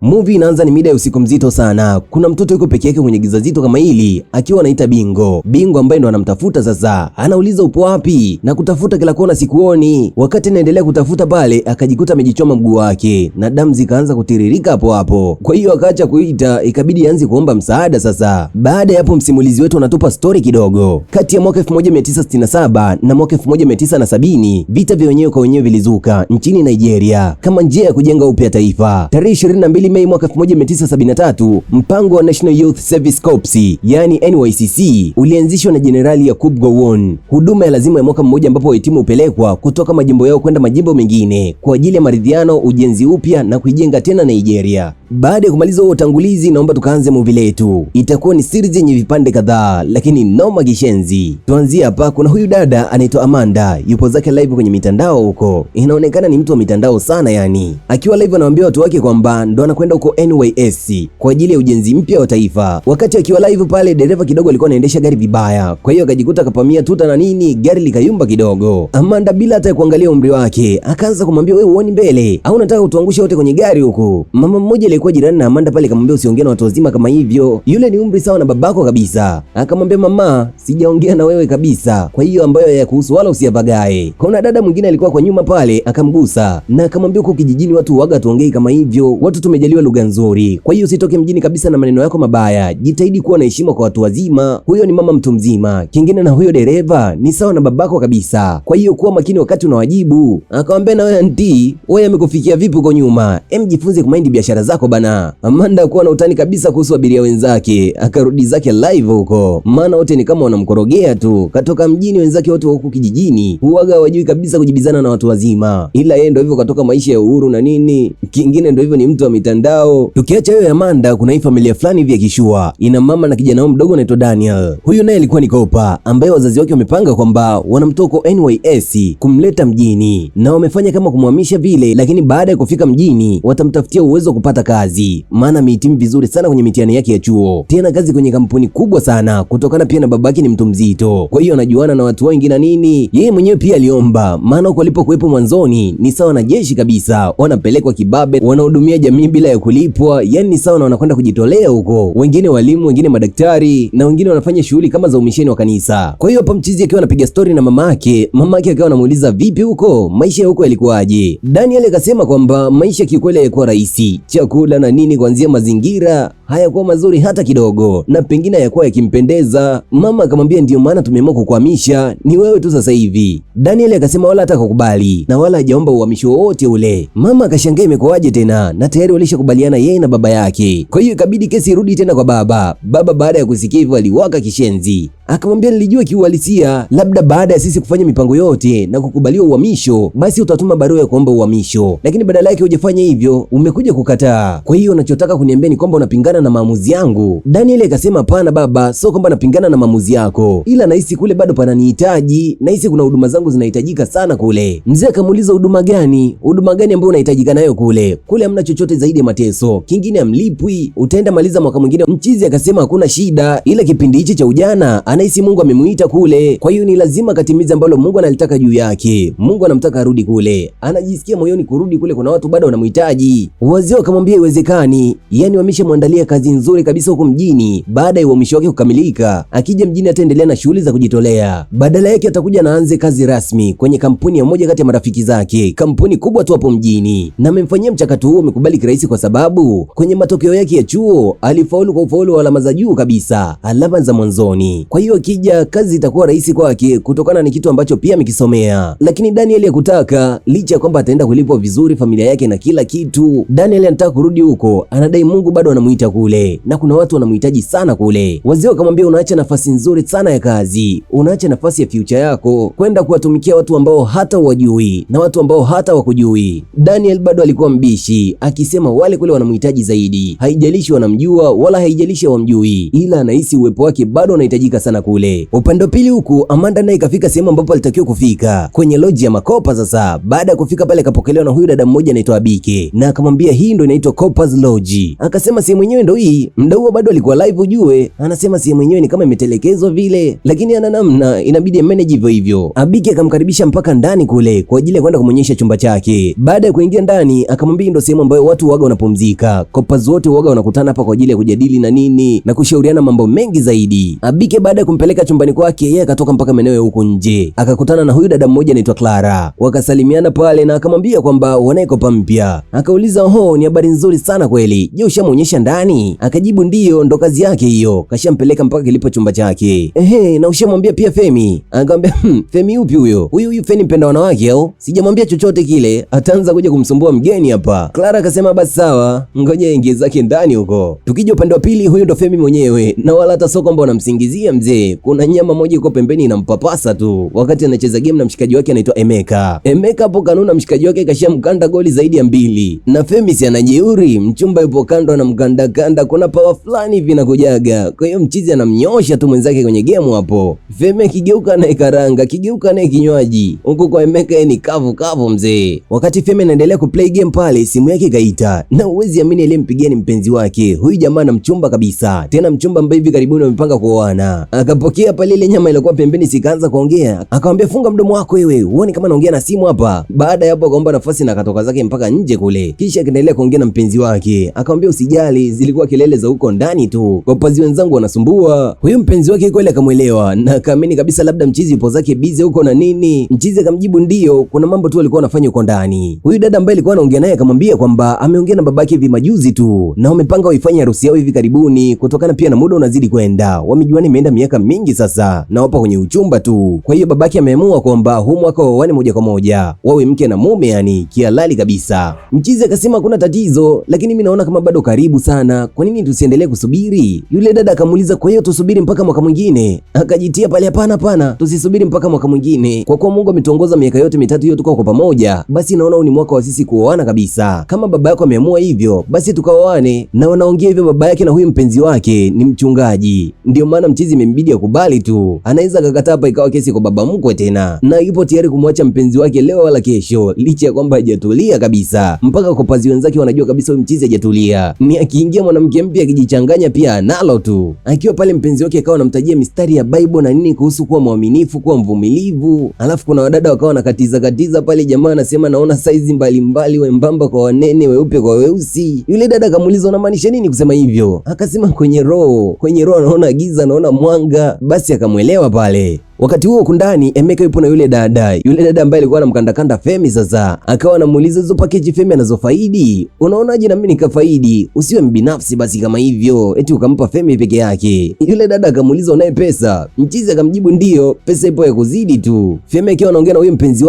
Movie inaanza ni mida ya usiku mzito sana. Kuna mtoto yuko peke yake kwenye giza zito kama hili akiwa anaita Bingo. Bingo ambaye ndo anamtafuta sasa. Anauliza upo wapi? Na kutafuta kila kona sikuoni. Wakati anaendelea kutafuta pale akajikuta amejichoma mguu wake na damu zikaanza kutiririka hapo hapo. Kwa hiyo akaacha kuita, ikabidi aanze kuomba msaada sasa. Baada ya hapo msimulizi wetu anatupa story kidogo. Kati ya mwaka 1967 na mwaka 1970 vita vya wenyewe kwa wenyewe vilizuka nchini Nigeria kama njia ya kujenga upya taifa. Tarehe 22 Mei mwaka 1973 mpango wa National Youth Service Corps yani NYCC ulianzishwa na Jenerali Yakubu Gowon. Huduma ya lazima ya mwaka mmoja ambapo wahitimu hupelekwa kutoka majimbo yao kwenda majimbo mengine kwa ajili ya maridhiano, ujenzi upya na kuijenga tena Nigeria. Baada ya kumaliza utangulizi, naomba tukaanze movie letu. Itakuwa ni series yenye vipande kadhaa lakini no magishenzi. Tuanzie hapa. Kuna huyu dada anaitwa Amanda, yupo zake live kwenye mitandao huko. Inaonekana ni mtu wa mitandao sana yani. Akiwa live anawaambia watu wake kwamba ndo anakwenda huko NYS kwa ajili ya ujenzi mpya wa taifa. Wakati akiwa live pale, dereva kidogo alikuwa anaendesha gari vibaya. Kwa hiyo akajikuta akapamia tuta na nini, gari likayumba kidogo. Amanda bila hata kuangalia umri wake akaanza kumwambia, wewe uone mbele au unataka kutuangusha wote kwenye gari huko? Mama mmoja alikuwa jirani na Amanda pale akamwambia, usiongee na watu wazima kama hivyo, yule ni umri sawa na babako kabisa. Akamwambia, mama, sijaongea na wewe kabisa, kwa hiyo ambayo hayakuhusu wala usiyapagae. Kuna dada mwingine alikuwa kwa nyuma pale akamgusa na akamwambia, huko kijijini watu waga tuongei kama hivyo, watu tumejaliwa lugha nzuri, kwa hiyo usitoke mjini kabisa na maneno yako mabaya, jitahidi kuwa na heshima kwa watu wazima. Huyo ni mama mtu mzima. Kingine na huyo dereva ni sawa na babako kabisa, kwa hiyo kuwa makini wakati unawajibu. Akamwambia, na wewe anti, wewe amekufikia vipi huko nyuma? Jifunze kumind biashara zako bana. Amanda kuwa na utani kabisa kuhusu abiria wenzake, akarudi zake live huko, maana wote ni kama wanamkorogea tu. Katoka mjini, wenzake wote huko kijijini huaga wajui kabisa kujibizana na watu wazima, ila yeye ndio hivyo katoka maisha ya uhuru na nini. Kingine ndio hivyo ni mtu wa mitandao. Tukiacha hiyo ya Amanda, kuna hii familia fulani hivi ya kishua, ina mama na kijana wao mdogo anaitwa Daniel. Huyu naye alikuwa ni kopa ambaye wazazi wake wamepanga kwamba wanamtoka NYS kumleta mjini, na wamefanya kama kumhamisha vile, lakini baada ya kufika mjini watamtafutia uwezo wa kupata kazi, maana amehitimu vizuri sana kwenye mitihani yake ya chuo, tena kazi kwenye kampuni kubwa sana, kutokana pia na babake ni mtu mzito, kwa hiyo anajuana na watu wengi na nini. Yeye mwenyewe pia aliomba, maana huko alipokuwepo mwanzoni ni sawa na jeshi kabisa, wanapelekwa kibabe, wanahudumia jamii bila ya kulipwa, yani ni sawa na wanakwenda kujitolea huko. Wengine walimu, wengine madaktari, na wengine wanafanya shughuli kama za umisheni wa kanisa. Kwa hiyo hapa mchizi akiwa anapiga story na mamake akawa anamuuliza, vipi huko maisha huko yalikuwaje? Daniel akasema kwamba maisha kiukweli yalikuwa rahisi, chakula na nini kuanzia mazingira hayakuwa mazuri hata kidogo, na pengine hayakuwa yakimpendeza. Mama akamwambia, ndio maana tumeamua kukuhamisha, ni wewe tu sasa hivi. Daniel akasema wala hata kukubali na wala hajaomba uhamisho wowote ule. Mama akashangaa imekuwaje tena, na tayari walishakubaliana yeye na baba yake. Kwa hiyo ikabidi kesi irudi tena kwa baba. Baba baada ya kusikia hivyo aliwaka kishenzi, akamwambia, nilijua kiuhalisia labda baada ya sisi kufanya mipango yote na kukubaliwa uhamisho, basi utatuma barua ya kuomba uhamisho, lakini badala yake hujafanya hivyo, umekuja kukataa. Kwa hiyo unachotaka kuniambia ni kwamba unapingana na maamuzi yangu? Daniel akasema, hapana baba, sio kwamba napingana na maamuzi yako, ila nahisi kule bado pananihitaji, nahisi kuna huduma zangu zinahitajika sana kule. Mzee akamuuliza, huduma gani? Huduma gani ambayo unahitajika nayo kule? Kule hamna chochote zaidi ya mateso, kingine hamlipwi, utaenda maliza mwaka mwingine. Mchizi akasema, hakuna shida, ila kipindi hichi cha ujana anahisi Mungu amemuita kule, kwa hiyo ni lazima katimize ambalo Mungu analitaka juu yake. Mungu anamtaka arudi kule, anajisikia moyoni kurudi kule, kuna watu bado wanamhitaji. Wazee wakamwambia iwezekani, yani wameshamwandalia kazi nzuri kabisa huko mjini. Baada ya uhamisho wake kukamilika, akija mjini ataendelea na shughuli za kujitolea, badala yake atakuja na aanze kazi rasmi kwenye kampuni ya moja kati ya marafiki zake, kampuni kubwa tu hapo mjini, na amemfanyia mchakato huo umekubali kirahisi, kwa sababu kwenye matokeo yake ya chuo alifaulu kwa ufaulu wa alama za juu kabisa, alama za mwanzoni. Kwa hiyo akija kazi itakuwa rahisi kwake kutokana na kitu ambacho pia amekisomea. Lakini Daniel yakutaka, licha ya kwamba ataenda kulipwa vizuri, familia yake na kila kitu, Daniel anataka kurudi huko, anadai Mungu bado anamuita kule na kuna watu wanamhitaji sana kule. Wazee wakamwambia, unaacha nafasi nzuri sana ya kazi, unaacha nafasi ya future yako kwenda kuwatumikia watu ambao hata wajui na watu ambao hata wakujui. Daniel bado alikuwa mbishi, akisema wale kule wanamhitaji zaidi, haijalishi wanamjua wala haijalishi hawamjui, ila anahisi uwepo wake bado unahitajika sana sana kule. Upande wa pili huku Amanda naye kafika sehemu ambapo alitakiwa kufika, kwenye lodge ya makopa. Sasa baada ya kufika pale akapokelewa na huyu dada mmoja anaitwa Abike na akamwambia hii ndo inaitwa Coppers Lodge. Akasema sehemu yenyewe ndo hii. Mda huo bado alikuwa live ujue. Anasema sehemu yenyewe ni kama imetelekezwa vile, lakini ana namna, inabidi manage hivyo hivyo. Abike akamkaribisha mpaka ndani kule kwa ajili ya kwenda kumonyesha chumba chake. Baada ya kuingia ndani akamwambia ndo sehemu ambayo watu waga wanapumzika. Coppers wote waga wanakutana hapa kwa ajili ya kujadili na nini na kushauriana mambo mengi zaidi. Abike baada ya kumpeleka chumbani kwake, yeye akatoka mpaka maeneo ya huko nje. Akakutana na huyu dada mmoja anaitwa Clara. Wakasalimiana pale na akamwambia kwamba wanaye kopa mpya. Akauliza, "Oh, ni habari nzuri sana kweli. Je, ushamuonyesha ndani?" Akajibu, "Ndio, ndo kazi yake hiyo. Kashampeleka mpaka kilipo chumba chake." "Ehe, na ushamwambia pia Femi?" Akamwambia, "Femi yupi huyo? Huyu Femi mpenda wanawake au?" "Sijamwambia chochote kile. Ataanza kuja kumsumbua mgeni hapa." Clara akasema, "Basi sawa, ngoja aingie zake ndani huko." Tukija upande wa pili, huyu ndo Femi mwenyewe na wala hata sio kwamba wanamsingizia mzee. Kuna nyama moja iko pembeni inampapasa tu wakati anacheza game na mshikaji wake anaitwa Emeka. Emeka hapo kanuna mshikaji wake kashamkanda goli zaidi ya 2 na Femi si anajeuri, mchumba yupo kando anamkanda kanda, kuna power fulani hivi inakujaga. Kwa hiyo mchizi anamnyosha tu mwenzake kwenye game hapo. Femi kigeuka naye karanga, kigeuka naye kinywaji. Huko kwa Emeka ni kavu kavu mzee. Wakati Femi anaendelea kuplay game pale, simu yake kaita na uwezi amini aliyempigia ni mpenzi wake. Huyu jamaa na mchumba kabisa, tena mchumba ambaye hivi karibuni wamepanga kuoana. Akapokea pale ile nyama ilikuwa pembeni, sikaanza kuongea. Akamwambia, "Funga mdomo wako wewe, uone kama naongea na simu hapa." Baada ya hapo akaomba nafasi na akatoka zake mpaka nje kule, kisha akaendelea kuongea na mpenzi wake. Akamwambia, "Usijali, zilikuwa kelele za huko ndani tu, Coppers wenzangu wanasumbua." Huyu mpenzi wake kweli akamwelewa na akaamini kabisa labda mchizi yupo zake busy huko na nini. Mchizi akamjibu, "Ndio, kuna mambo tu alikuwa anafanya huko ndani." Huyu dada ambaye alikuwa anaongea naye akamwambia kwamba ameongea na babake hivi majuzi tu na wamepanga waifanye harusi yao hivi karibuni, kutokana pia na muda unazidi kwenda. Wamejuana imeenda miaka mingi sasa na wapo kwenye uchumba tu. Kwa hiyo babake ameamua kwamba huu mwaka waoane moja kwa moja, wawe mke na mume, yani kihalali kabisa. Mchizi akasema hakuna tatizo, lakini mimi naona kama bado karibu sana, kwa nini tusiendelee kusubiri? Yule dada akamuuliza, "Kwa hiyo tusubiri mpaka mwaka mwingine?" Akajitia pale, "Hapana, tusisubiri mpaka mwaka mwingine. Kwa kuwa Mungu ametuongoza miaka yote mitatu hiyo tuko kwa pamoja, basi naona huu ni mwaka wa sisi kuoana kabisa. Kama baba yako ameamua hivyo, basi tukaoane." Na wanaongea hivyo baba yake na huyu mpenzi wake ni mchungaji. Ndio maana mchizi imembidi akubali tu. Anaweza akakataa hapa ikawa kesi kwa baba mkwe tena. Na yupo tayari kumwacha mpenzi wake leo wala kesho, licha ya kwamba hajatulia kabisa. Mpaka Coppers wenzake wanajua kabisa huyu mchizi hajatulia. Ni akiingia mwanamke mpya akijichanganya pia analo tu. Akiwa pale mpenzi wake akawa anamtajia mistari ya Bible na nini kuhusu kuwa mwaminifu, kuwa mvumilivu. Alafu kuna wadada wakawa wanakatiza pale, jamaa anasema naona saizi mbalimbali, wembamba kwa wanene, weupe kwa weusi. Yule dada akamuuliza, "Unamaanisha nini kusema hivyo?" Akasema, kwenye roho anaona giza, anaona mwanga." Basi akamwelewa pale. Wakati huo kundani Emeka yupo na yule dada ambaye alikuwa anamkandakanda Femi. Sasa akawa anamuuliza, "Hizo package Femi anazofaidi, unaonaje na mimi nikafaidi? Usiwe mbinafsi basi kama hivyo, eti ukampa Femi peke yake." Yule dada akamuuliza, "Unaye pesa?" Mchizi akamjibu, "Ndio, pesa ipo ya kuzidi tu." Femi akiwa anaongea na huyo mpenzi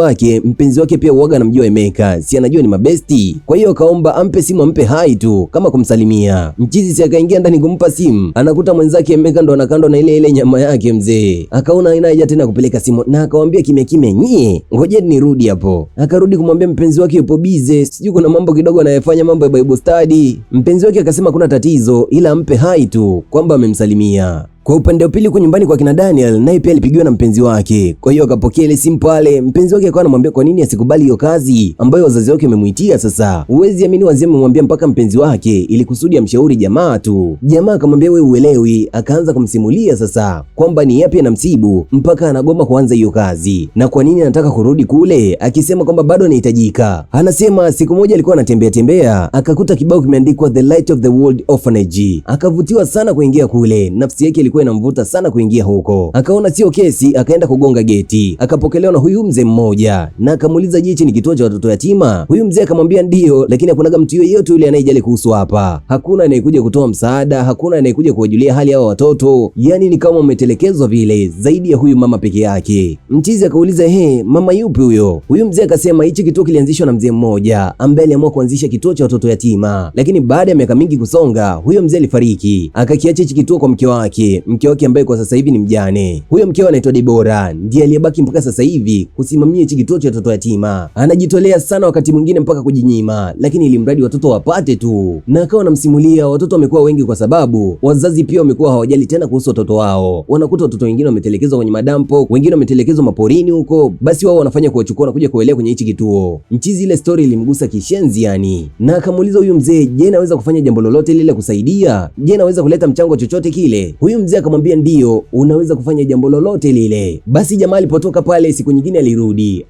wake pia uoga anamjua Emeka, si anajua ni mabesti. Kwa hiyo akaomba ampe simu, ampe hai tu kama kumsalimia. Mchizi si akaingia ndani kumpa simu, anakuta mwenzake Emeka ndo anakando na ile nyama yake mzee. Akaona ina tena kupeleka simu na akamwambia kimya, "Nyie ngojeni nirudi hapo." Akarudi kumwambia mpenzi wake yupo busy, sijui kuna mambo kidogo anayefanya, mambo ya Bible study. Mpenzi wake akasema kuna tatizo, ila ampe hai tu kwamba amemsalimia. Kwa upande wa pili kwa nyumbani kwa kina Daniel, naye pia alipigiwa na mpenzi wake. Kwa hiyo akapokea ile simu pale. Mpenzi wake akawa anamwambia kwa nini asikubali hiyo kazi ambayo wazazi wake wamemuitia. Sasa uwezi amini, wazee wamemwambia mpaka mpenzi wake ili kusudi amshauri jamaa tu. Jamaa akamwambia wewe uelewi, akaanza kumsimulia sasa kwamba ni yapi anamsibu mpaka anagoma kuanza hiyo kazi na kwa nini anataka kurudi kule, akisema kwamba bado anahitajika. Anasema siku moja alikuwa anatembea akakuta kibao kimeandikwa The Light of the World Orphanage. Akavutiwa sana kuingia kule, nafsi yake ilikuwa inamvuta sana kuingia huko. Akaona sio kesi, akaenda kugonga geti. Akapokelewa na huyu mzee mmoja na akamuuliza, "Je, hichi ni kituo cha watoto yatima?" Huyu mzee akamwambia ndio, lakini hakunaga mtu yoyote yule anayejali kuhusu hapa. Hakuna anayekuja kutoa msaada, hakuna anayekuja kuwajulia hali hao watoto. Yaani ni kama umetelekezwa vile, zaidi ya huyu mama peke yake. Mchizi akauliza, mama yupi huyo?" Huyu mzee akasema hichi kituo kilianzishwa na mzee mmoja ambaye aliamua kuanzisha kituo cha watoto yatima. Lakini baada ya miaka mingi kusonga, huyo mzee alifariki. Akakiacha hichi kituo kwa mke wake. mke wake ambaye kwa sasa hivi ni mjane. Huyo mkewe anaitwa Debora, ndiye aliyebaki mpaka sasa hivi kusimamia hichi kituo cha watoto yatima. Anajitolea sana wakati mwingine mpaka kujinyima, lakini ili mradi watoto wapate tu. Na akawa anamsimulia watoto wamekuwa wengi kwa sababu wazazi pia wamekuwa hawajali tena kuhusu watoto wao. Wanakuta watoto wengine wametelekezwa kwenye madampo, wengine wametelekezwa maporini huko, basi wao wanafanya kuwachukua na kuja kuelea kwenye hichi kituo. Mchizi ile story ilimgusa kishenzi yani. Na akamuuliza huyu mzee, je, naweza kufanya jambo lolote lile kusaidia? Je, naweza kuleta mchango chochote kile? Huyu mzee akamwambia ndio, unaweza kufanya jambo lolote lile. Basi jamaa alipotoka pale, siku nyingine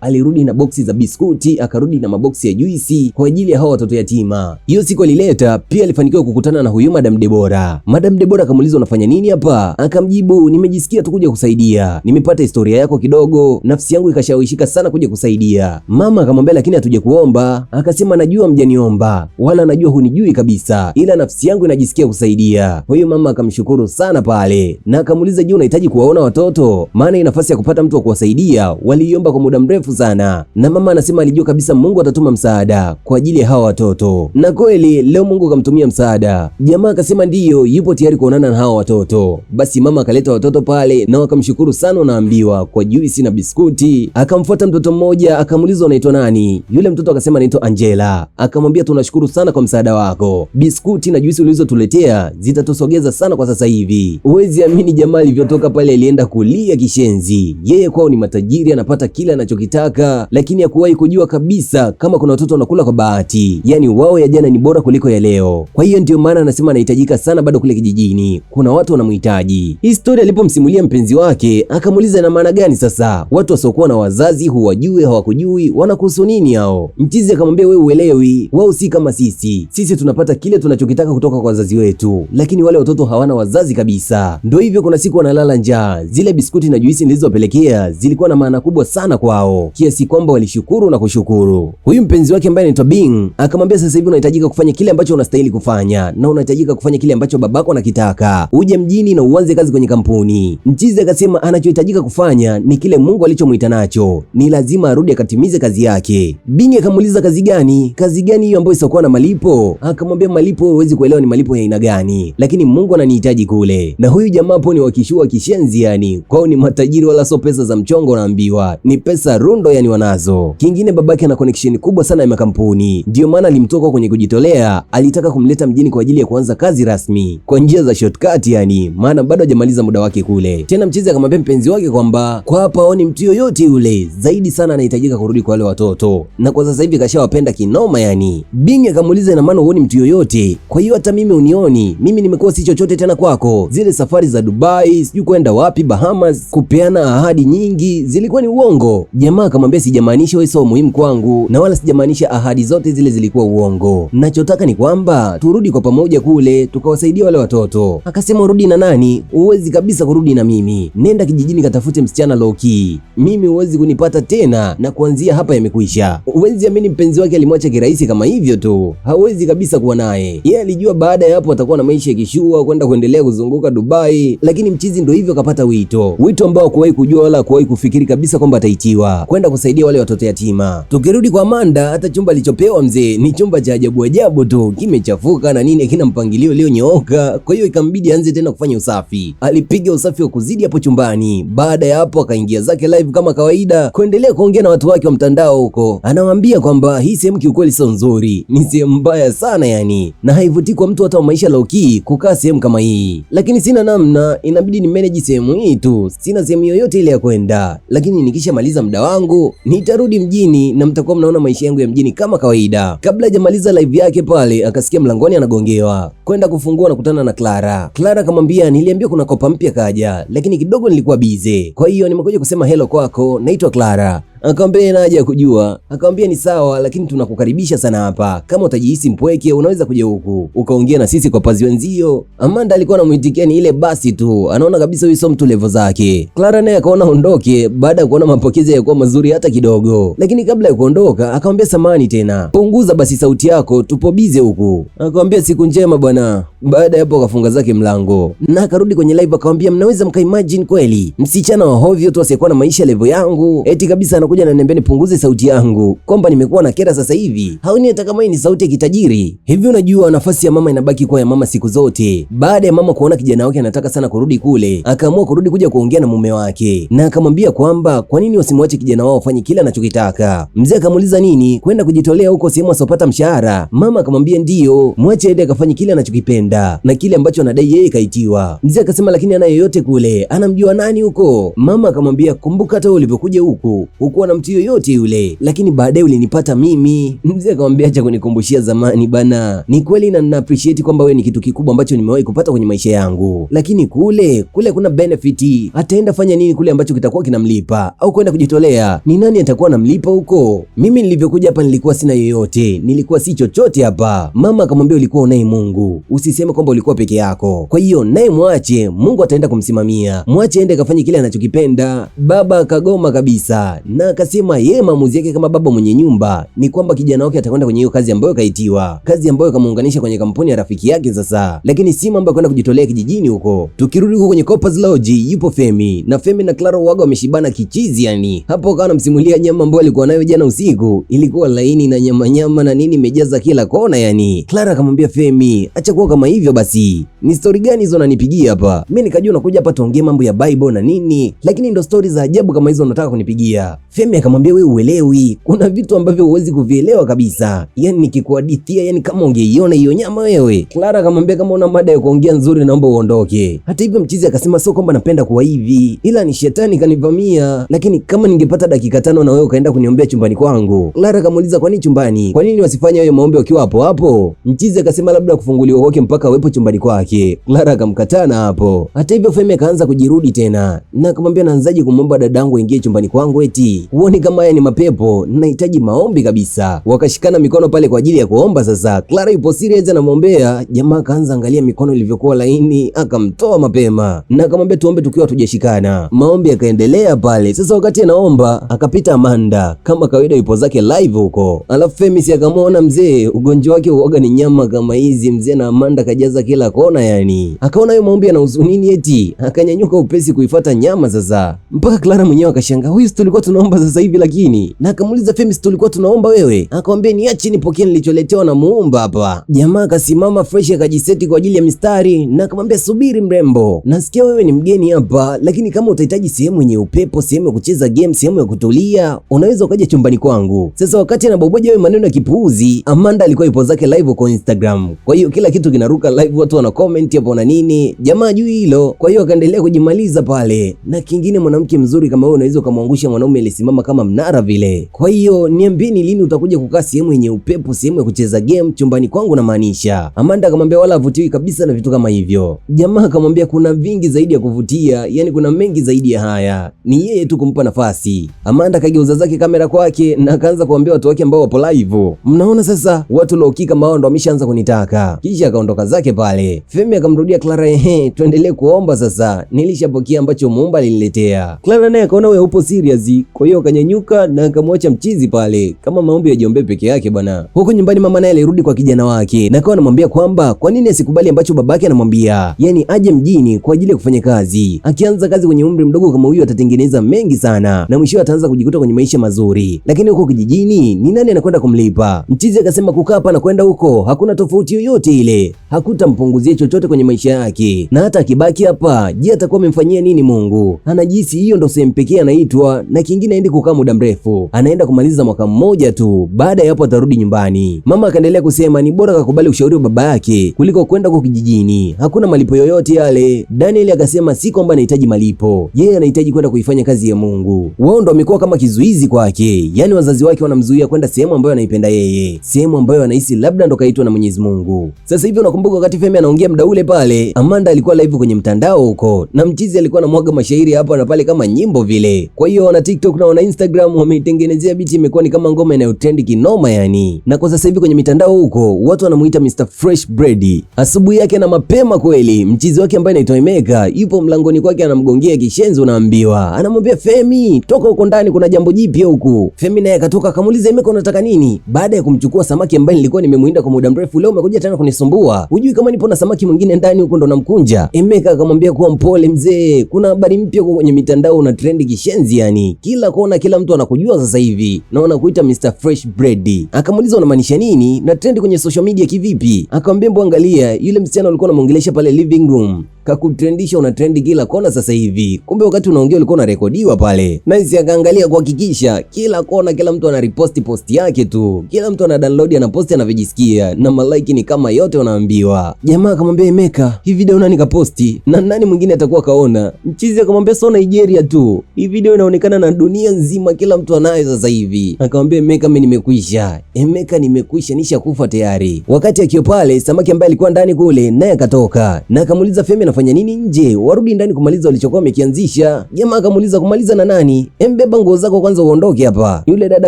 alirudi na boksi za biskuti, akarudi na maboksi ya juisi kwa ajili ya hao watoto yatima. Hiyo siku alileta pia, alifanikiwa kukutana na huyu Madam Debora. Madam Debora akamuuliza unafanya nini hapa? Akamjibu, nimejisikia tu kuja kusaidia, nimepata historia yako kidogo, nafsi yangu ikashawishika sana kuja kusaidia. Mama akamwambia lakini hatuja kuomba. Akasema najua mjaniomba, wala najua hunijui kabisa, ila nafsi yangu inajisikia kusaidia. Huyu mama akamshukuru sana pale na akamuuliza, je, unahitaji kuwaona watoto? Maana ina nafasi ya kupata mtu wa kuwasaidia waliiomba kwa muda mrefu sana. Na mama anasema alijua kabisa Mungu atatuma msaada kwa ajili ya hawa watoto, na kweli leo Mungu akamtumia msaada. Jamaa akasema ndiyo, yupo tayari kuonana na hawa watoto. Basi mama akaleta watoto pale na wakamshukuru sana, unaambiwa kwa juisi na biskuti. Akamfuata mtoto mmoja akamuuliza unaitwa nani? Yule mtoto akasema anaitwa Angela. Akamwambia tunashukuru sana kwa msaada wako, biskuti na juisi ulizotuletea zitatusogeza sana kwa sasa hivi. Huwezi amini jamaa alivyotoka pale, alienda kulia kishenzi. Yeye kwao ni matajiri, anapata kile anachokitaka, lakini hakuwahi kujua kabisa kama kuna watoto wanakula kwa bahati. Yani wao ya jana ni bora kuliko ya leo. Kwa hiyo ndio maana anasema anahitajika sana bado kule kijijini, kuna watu wanamhitaji. Historia alipomsimulia mpenzi wake akamuuliza na maana gani sasa? Watu wasiokuwa na wazazi huwajui, hawakujui, wanakuhusu nini hao? Mchizi akamwambia wewe uelewi, wao si kama sisi. Sisi tunapata kile tunachokitaka kutoka kwa wazazi wetu, lakini wale watoto hawana wazazi kabisa. Ndio hivyo, kuna siku wanalala njaa. Zile biskuti na juisi nilizowapelekea zilikuwa na maana kubwa sana kwao, kiasi kwamba walishukuru na kushukuru. Huyu mpenzi wake ambaye anaitwa Bing akamwambia sasa hivi unahitajika kufanya kile ambacho unastahili kufanya, na unahitajika kufanya kile ambacho babako anakitaka. Uje mjini na uanze kazi kwenye kampuni. Mchizi akasema anachohitajika kufanya ni kile Mungu alichomuita nacho, ni lazima arudi akatimize kazi yake. Bing akamuuliza kazi gani? Kazi gani hiyo ambayo isakuwa na malipo? Akamwambia malipo huwezi kuelewa ni malipo ya aina gani, lakini Mungu ananihitaji kule. Na huyu jamaa hapo ni wakishua kishenzi yani, kwao ni matajiri wala so pesa za mchongo, naambiwa ni pesa rundo yani wanazo. Kingine babake ana connection kubwa sana ya makampuni, ndio maana alimtoka kwenye kujitolea, alitaka kumleta mjini kwa ajili ya kuanza kazi rasmi kwa njia za shortcut yani, maana bado hajamaliza muda wake kule. Tena mchizi akamwambia mpenzi wake kwamba kwa hapa haoni mtu yoyote yule, zaidi sana anahitajika kurudi kwa wale watoto, na kwa sasa hivi kashawapenda kinoma yani. Bing akamuuliza ina maana huoni mtu yoyote? Kwa hiyo hata mimi unioni? Mimi nimekuwa si chochote tena kwako. Zile safari za Dubai, sijui kwenda wapi, Bahamas, kupeana ahadi nyingi zilikuwa ni uongo. Jamaa akamwambia sijamaanisha wewe sio muhimu kwangu, na wala sijamaanisha ahadi zote zile zilikuwa uongo. Ninachotaka ni kwamba turudi kwa pamoja kule tukawasaidia wale watoto. Akasema urudi na nani? Huwezi kabisa kurudi na mimi. Nenda kijijini katafute msichana low key. Mimi huwezi kunipata tena, na kuanzia hapa yamekwisha. Huwezi amini mpenzi wake alimwacha kirahisi kama hivyo tu. Hawezi kabisa kuwa naye. Yeye alijua baada ya hapo atakuwa na maisha ya kishua, kuendelea kuzunguka Dubai, lakini mchizi ndio hivyo kapata wito ambao hakuwahi kujua wala hakuwahi kufikiri kabisa kwamba ataitiwa kwenda kusaidia wale watoto yatima. Tukirudi kwa Amanda, hata chumba alichopewa mzee ni chumba cha ajabu ajabu tu, kimechafuka na nini, kina mpangilio ulionyooka. Kwa hiyo ikambidi aanze tena kufanya usafi. Alipiga usafi wa kuzidi hapo chumbani. Baada ya hapo akaingia zake live kama kawaida kuendelea kuongea na watu wake wa mtandao huko. Anawaambia kwamba hii sehemu kiukweli sio nzuri, ni sehemu mbaya sana yani, na haivutii kwa mtu hata wa maisha low key kukaa sehemu kama hii, lakini sina namna, inabidi ni manage sehemu hii tu, sina sehemu yoyote ile ya kwenda, lakini nikishamaliza muda wangu nitarudi mjini na mtakuwa mnaona maisha yangu ya mjini kama kawaida. Kabla hajamaliza live yake pale, akasikia mlangoni anagongewa. Kwenda kufungua na kutana na Clara. Clara akamwambia niliambiwa kuna kopa mpya kaja, lakini kidogo nilikuwa busy, kwa hiyo nimekuja kusema hello kwako, naitwa Clara. Akamwambia naja kujua. Akamwambia ni sawa, lakini tunakukaribisha sana hapa. Kama utajihisi mpweke unaweza kuja huku ukaongea na sisi kwa pazi wenzio. Amanda alikuwa anamuitikia ni ile basi tu, anaona kabisa huyu sio mtu level zake. Clara naye akaona ondoke baada ya kuona mapokezi yakuwa mazuri hata kidogo, lakini kabla ya kuondoka akamwambia samani tena, punguza basi sauti yako, tupo bize huku. Akamwambia siku njema bwana. Baada ya hapo akafunga zake mlango na akarudi kwenye live akamwambia mnaweza mkaimagine kweli msichana wa hovyo tu asiyekuwa na maisha level yangu eti kabisa anakuja anakuja ananiambia nipunguze sauti yangu, kwamba nimekuwa na kera sasa hivi. Haoni hata kama ni sauti ya kitajiri. Hivi unajua nafasi ya mama inabaki kwa ya mama siku zote. Baada ya mama kuona kijana wake anataka sana kurudi kule, akaamua kurudi kuja kuongea na mume wake na akamwambia kwamba kwa nini wasimwache kijana wao afanye kile anachokitaka. Mzee akamuuliza nini, kwenda kujitolea huko sehemu asopata mshahara? Mama akamwambia ndio, mwache aende akafanye kile anachokipenda na kile ambacho anadai yeye kaitiwa. Mzee akasema lakini ana yoyote kule, anamjua nani huko? Mama akamwambia kumbuka hata ulivyokuja huku hukuwa na mtu yoyote yule, lakini baadaye ulinipata mimi. Mzee akamwambia acha kunikumbushia zamani bana, ni kweli na nina appreciate kwamba wewe ni kitu kikubwa ambacho nimewahi kupata kwenye maisha yangu, lakini kule kuna benefit. Ataenda fanya nini kule ambacho kitakuwa kinamlipa? Au kwenda kujitolea, ni nani atakuwa anamlipa huko? Mimi nilivyokuja hapa nilikuwa sina yoyote, nilikuwa si chochote hapa. Mama akamwambia ulikuwa unaye Mungu, usiseme kwamba ulikuwa peke yako. Kwa hiyo naye mwache, Mungu ataenda kumsimamia, mwache aende akafanye kile anachokipenda. Baba akagoma kabisa na akasema yeye maamuzi yake kama baba mwenye nyumba ni kwamba kijana wake atakwenda kwenye hiyo kazi ambayo kaitiwa, kazi ambayo kamuunganisha kwenye kampuni ya rafiki yake sasa, lakini si mambo ya kwenda kujitolea kijijini huko. Tukirudi huko kwenye Coppers Lodge, yupo Femi na Clara waga wameshibana kichizi yani. Hapo akawa anamsimulia nyama ambayo alikuwa nayo jana usiku, ilikuwa laini na nyama na nini imejaza kila kona yani. Clara akamwambia Femi, acha kuwa kama hivyo basi. Ni story gani hizo unanipigia hapa? Mimi nikajua unakuja hapa tuongee mambo ya Bible na nini, lakini ndo story za ajabu kama hizo unataka kunipigia. Femi akamwambia wewe uelewi, kuna vitu ambavyo huwezi kuvielewa kabisa. Yani nikikuhadithia yani kama ungeiona hiyo nyama wewe. Clara akamwambia kama una mada ya kuongea nzuri naomba uondoke. Hata hivyo mchizi akasema sio kwamba napenda kuwa hivi, ila ni shetani kanivamia, lakini kama ningepata dakika 5 na wewe ukaenda kuniombea chumbani kwangu. Clara akamuuliza kwa nini chumbani? Kwa nini wasifanye hayo maombi wakiwa hapo hapo? Mchizi akasema labda kufunguliwa kwake mpaka awepo chumbani kwake. Clara akamkataa na hapo. Hata hivyo Femi akaanza kujirudi tena na akamwambia naanzaje kumwomba dadangu aingie chumbani kwangu eti? Huoni kama haya ni mapepo? Ninahitaji maombi kabisa. Wakashikana mikono pale kwa ajili ya kuomba sasa. Clara yupo serious anamwombea, jamaa akaanza angalia mikono ilivyokuwa laini, akamtoa mapema na akamwambia tuombe tukiwa tujashikana. Maombi yakaendelea pale. Sasa wakati anaomba akapita Amanda kama kawaida yupo zake live huko. Alafu Femi si akamwona mzee ugonjwa wake uoga ni nyama kama hizi, mzee na Amanda kajaza kila kona yani. Akaona hayo maombi yanahusu nini eti? Akanyanyuka upesi kuifuata nyama sasa. Mpaka Clara mwenyewe akashangaa, huyu si tulikuwa tunaomba sasa hivi lakini. Na akamuuliza Femi si tulikuwa tunaomba wewe? Akamwambia niache nipokee nilicholetewa na Muumba hapa. Jamaa akasimama fresh akajiseti kwa ajili ya mistari na akamwambia subiri mrembo, nasikia wewe ni mgeni hapa, lakini kama utahitaji sehemu yenye upepo, sehemu ya kucheza game, sehemu ya kutulia, unaweza ukaja chumbani kwangu. Sasa wakati anaboboja wewe maneno ya kipuuzi, Amanda alikuwa yupo zake live kwa Instagram. Kwa hiyo kila kitu kinaruka live, watu wana comment hapo na nini. Jamaa juu hilo, kwa hiyo akaendelea kujimaliza pale. Na kingine mwanamke mzuri kama wewe unaweza kumwangusha mwanaume alisimama kama mnara vile. Kwa hiyo niambieni lini utakuja kukaa sehemu yenye upepo, sehemu ya kucheza game chumbani kwangu na maanisha. Amanda akamwambia wala havutiwi kabisa na vitu kama hivyo. Jamaa akamwambia kuna vingi zaidi ya kuvutia, yani kuna mengi zaidi ya haya. Ni yeye tu kumpa nafasi. Amanda kageuza zake kamera kwake na akaanza kuambia watu wake ambao wapo live. Mnaona sasa watu loki kama wao ndo wameshaanza kunitaka. Kisha akaondoka zake pale. Femi akamrudia Clara, tuendelee kuomba sasa. Nilishapokea ambacho Muumba aliniletea. Clara naye akaona wewe upo serious, kwa hiyo akanyanyuka na akamwacha mchizi pale. Kama maombi ya Jombe peke yake bwana. Huko nyumbani mama naye alirudi kwa kijana wake na akawa anamwambia kwamba kwa nini asikubali ambacho babake anamwambia. Yani aje mjini kwa ajili ya kufanya kazi. Akianza kazi kwenye umri mdogo kama huyu atatengeneza mengi sana na mwisho ataanza kujikuta kwenye maisha mazuri. Lakini huko kijijini ni nani anakwenda kumlipa? Mchizi akasema kukaa hapa na kwenda huko hakuna tofauti yoyote ile. Hakutampunguzia chochote kwenye maisha yake. Na hata akibaki hapa, je, atakuwa amemfanyia nini Mungu? Anajisi hiyo ndo sehemu pekee anaitwa na kingine aende kukaa muda mrefu. Anaenda kumaliza mwaka mmoja tu. Baada ya hapo atarudi nyumbani. Mama akaendelea kusema ni bora akakubali ushauri wa baba yake kuliko kwenda huko kijijini. Hakuna malipo yoyote yale. Daniel akasema si kwamba anahitaji malipo. Yeye anahitaji kwenda kuifanya kazi ya Mungu. Wao ndo wamekuwa kama kizuizi kwake. Yaani wazazi wake wanamzuia kwenda sehemu ambayo anaipenda yeye. Sehemu ambayo anahisi labda ndo kaitwa na Mwenyezi Mungu. Sasa hivi unakumbuka wakati Femi anaongea muda ule pale, Amanda alikuwa live kwenye mtandao huko na mchizi alikuwa anamwaga mashairi hapa na pale kama nyimbo vile. Kwa hiyo wana TikTok na wana Instagram wameitengenezea biti imekuwa ni kama ngoma inayotrend kinoma yani. Na kwa sasa hivi kwenye mitandao huko watu wanamuita Mr Fresh Bread. Asubuhi yake na mapema kweli, mchizi wake ambaye anaitwa Emeka yupo mlangoni kwake anamgongea kishenzi unaambiwa. Anamwambia Femi, toka huko ndani kuna jambo jipya huku. Femi naye akatoka akamuuliza Emeka unataka nini? Baada ya kumchukua samaki ambaye nilikuwa nimemuinda kwa muda mrefu, leo umekuja tena kunisumbua. Hujui kama nipo na samaki mwingine ndani huko ndo namkunja. Emeka akamwambia kuwa mpole mzee, kuna habari mpya huko kwenye mitandao na trend kishenzi yani. Kila kuona kila mtu anakujua sasa hivi na wanakuita Mr Fresh Bread. Akamuuliza unamaanisha nini na trend kwenye social media kivipi? Akamwambia mbo, angalia yule msichana alikuwa anamuongelesha pale living room, kakutrendisha, una trend kila kona sasa hivi. Kumbe wakati unaongea ulikuwa unarekodiwa pale. Nice akaangalia kuhakikisha kila kona, kila mtu anariposti post yake tu, kila mtu ana download anaposti anavyojisikia, na malike ni kama yote wanaambiwa. Jamaa akamwambia Emeka, hii video nani kaposti na nani mwingine atakuwa kaona? Mchizi akamwambia so Nigeria tu, hii video inaonekana na dunia nzima, kila mtu anayo sasa hivi. Akamwambia Emeka, mimi nimekwisha. Emeka, nimekwisha, nishakufa tayari. Wakati akiwa pale, Samaki ambaye alikuwa ndani kule naye akatoka na akamuuliza Femi anafanya nini nje, warudi ndani kumaliza walichokuwa wamekianzisha. Jamaa akamuuliza kumaliza na nani? Embeba nguo zako kwanza uondoke hapa. Yule dada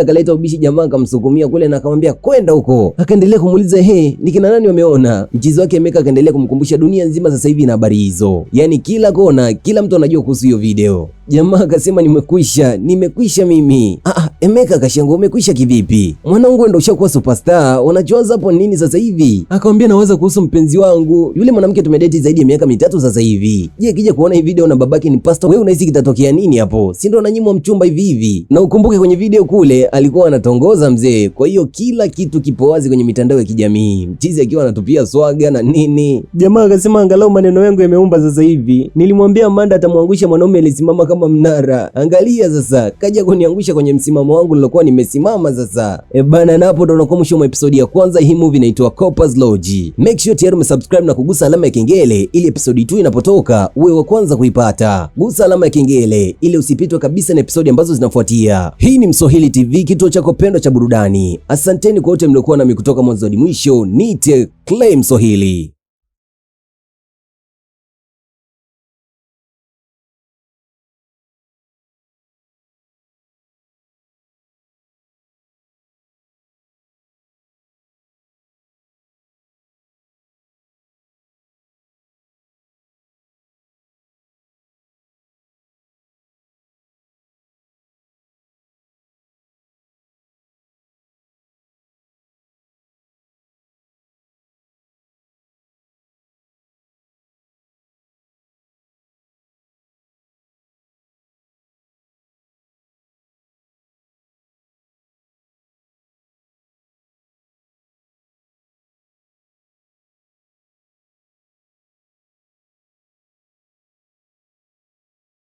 akaleta ubishi, jamaa akamsukumia kule na akamwambia kwenda huko. Akaendelea kumuuliza ni kina nani wameona. Mchizi wake Emeka akaendelea kumkumbusha dunia nzima sasa hivi na habari hizo, yani kila kona, kila mtu anajua kuhusu hiyo video. Jamaa akasema nimekwisha mimi. Emeka akashangaa, umekwisha kivipi? Mwanangu ndio ushakuwa superstar, unachoanza hapo nini sasa hivi? Akamwambia nawaza kuhusu mpenzi wangu, yule mwanamke tumedate zaidi ya miaka 3 sasa hivi. Je, kija kuona hii video na babake ni pastor, wewe unahisi kitatokea nini hapo? Si ndio ananyimwa mchumba hivi hivi? Na ukumbuke kwenye video kule alikuwa anatongoza mzee, kwa hiyo kila kitu kipo wazi kwenye mitandao ya kijamii. Mchizi akiwa anatupia swaga na nini. Jamaa akasema angalau maneno yangu yameumba sasa hivi. Nilimwambia Amanda atamwangusha mwanaume alisimama kama mnara. Angalia sasa, kaja kuniangusha kwenye msimamo wangu nilokuwa nimesimama sasa. Bana, napo ndo unakuwa mwisho wa episode ya kwanza. Hii movie inaitwa Corpus Lodge. Make sure tayari umesubscribe na kugusa alama ya kengele ili episode 2 inapotoka uwe wa kwanza kuipata. Gusa alama ya kengele ili usipitwe kabisa na episode ambazo zinafuatia. Hii ni Mswahili TV, kituo chako pendwa cha burudani. Asanteni kwa wote mliokuwa nami kutoka mwanzo hadi mwisho. Niite Clay Mswahili.